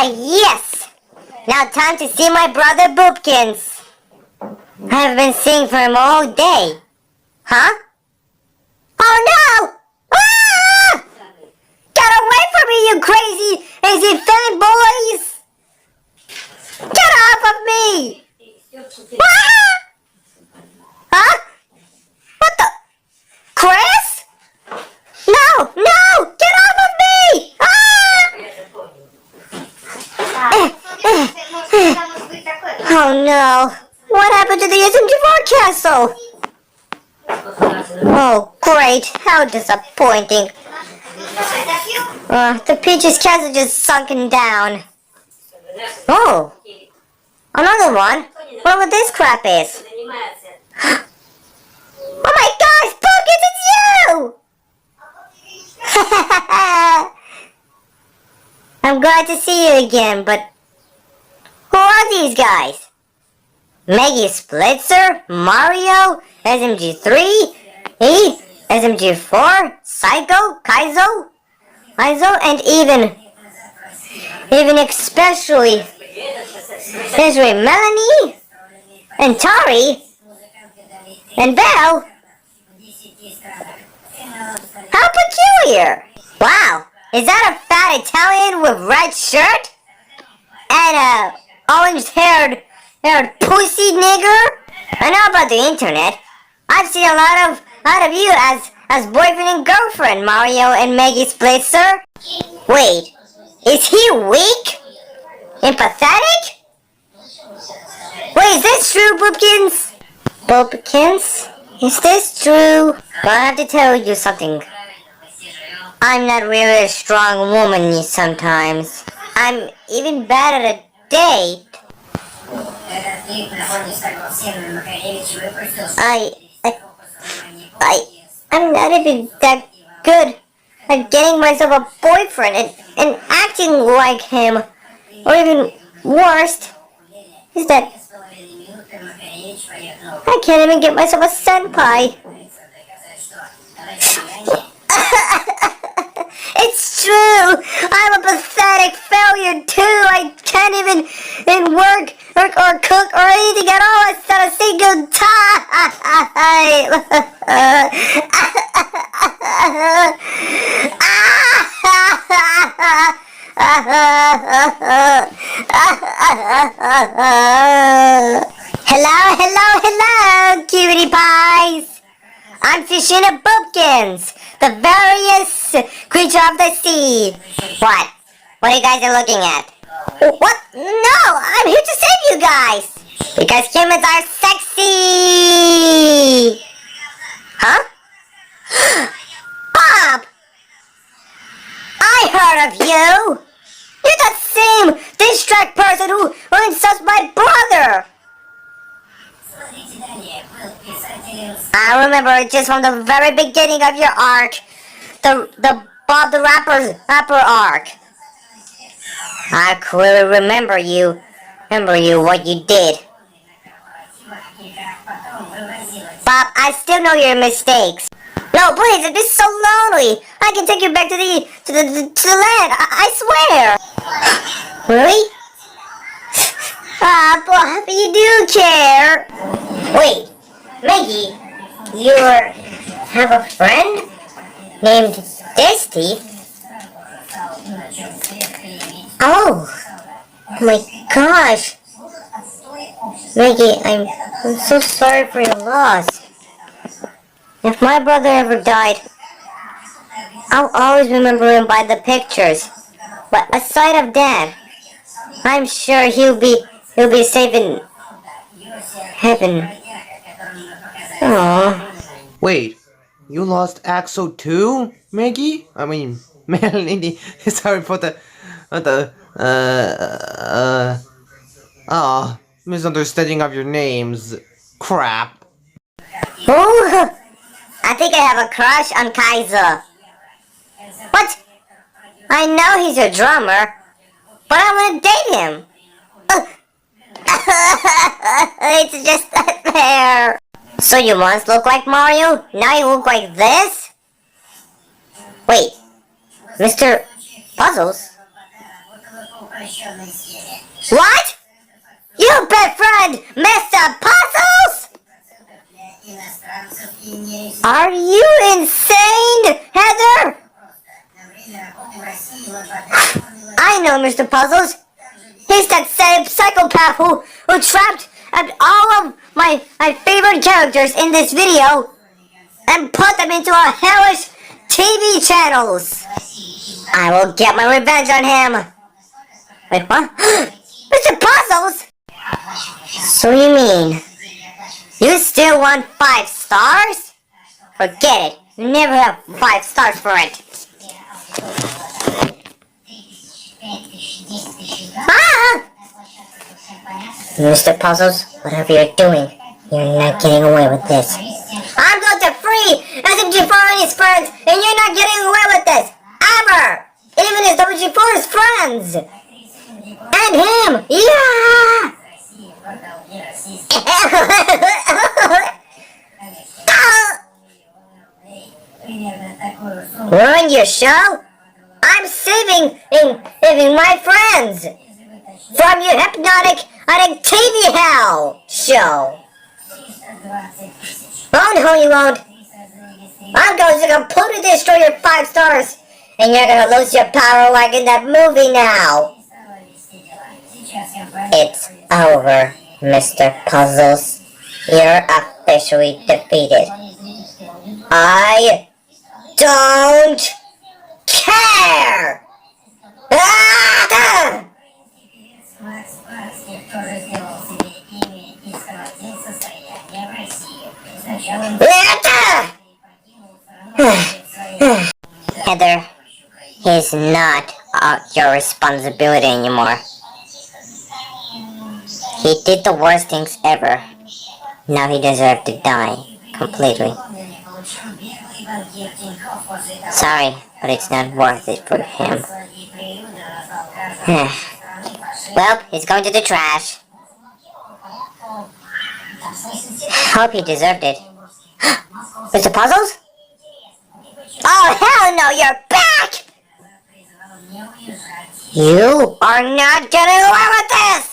Yes! Now time to see my brother Boopkins. I have been seeing for him all day. Huh? Oh no! Ah! Get away from me, you crazy fanboys! Get off of me! Ah! Huh? What the? Chris? No! No! Get off of me! Oh no! What happened to the SMG4 castle? Oh great! How disappointing! The Peach's castle just sunken down. Oh! Another one? Whatever this crap is. Oh my gosh! Boopkins, it's you! I'm glad to see you again, but who are these guys? Maggie Splitzer, Mario, SMG3, SMG4, Psycho, Kaizo, and even especially Melanie, and Tari, and Belle. How peculiar! Wow, is that a fat Italian with red shirt? And a orange-haired pussy nigger? I know about the internet. I've seen a lot of you as boyfriend and girlfriend, Mario and Maggie Splitzer. Wait, is he weak? And pathetic? Wait, is this true, Boopkins? Boopkins? Is this true? I have to tell you something. I'm not really a strong woman sometimes. I'm even bad at a date. I'm not even that good at getting myself a boyfriend and acting like him. Or even worse, is that I can't even get myself a senpai. It's true! I'm a pathetic failure too! I can't even work or cook or anything at all instead of a single time! Hello, cutie pies! I'm fishina boopkins, the various creature of the sea. What? What are you guys looking at? What? No, I'm here to save you guys. Because humans are sexy. Huh? Bob! I heard of you. You're that same distract person who insults my brother. I remember just from the very beginning of your arc, the Bob the Rapper arc. I clearly remember what you did. Bob, I still know your mistakes. No, please, it's so lonely. I can take you back to the land. I swear. Really? Bob, you do care. Wait, Maggie, you have a friend named Desty? Oh my gosh. Maggie, I'm so sorry for your loss. If my brother ever died, I'll always remember him by the pictures. But aside of that, I'm sure he'll be safe in heaven. Aww. Wait, you lost Axel too, Maggie? I mean, Melanie. Sorry for the misunderstanding of your names. Crap. Ooh, I think I have a crush on Kaiser. What? I know he's your drummer, but I want to date him. It's just not fair. So you once looked like Mario, now you look like this? Wait, Mr. Puzzles? What? You befriend Mr. Puzzles? Are you insane, Heather? I know Mr. Puzzles. He's that same psychopath who trapped all of my favorite characters in this video and put them into our hellish TV channels. I will get my revenge on him. Wait, what? Mr. Puzzles? So you mean you still want 5 stars? Forget it. You never have 5 stars for it. Ah! Mr. Puzzles, whatever you're doing, you're not getting away with this. I'm going to free SMG4 and his friends, and you're not getting away with this! Ever! Even his WG4's friends! And him! Yeah! Ruin your show? I'm saving my friends from your hypnotic TV hell show. Oh no, you won't. I'm going to completely destroy your 5 stars, and you're gonna lose your power like in that movie now. It's over, Mr. Puzzles. You're officially defeated. I don't care! Ah! Heather, he's not your responsibility anymore. He did the worst things ever. Now he deserves to die completely. Sorry, but it's not worth it for him. Well, he's going to the trash. Hope he deserved it. Mr. Puzzles? Oh, hell no, you're back! You are not getting away with this!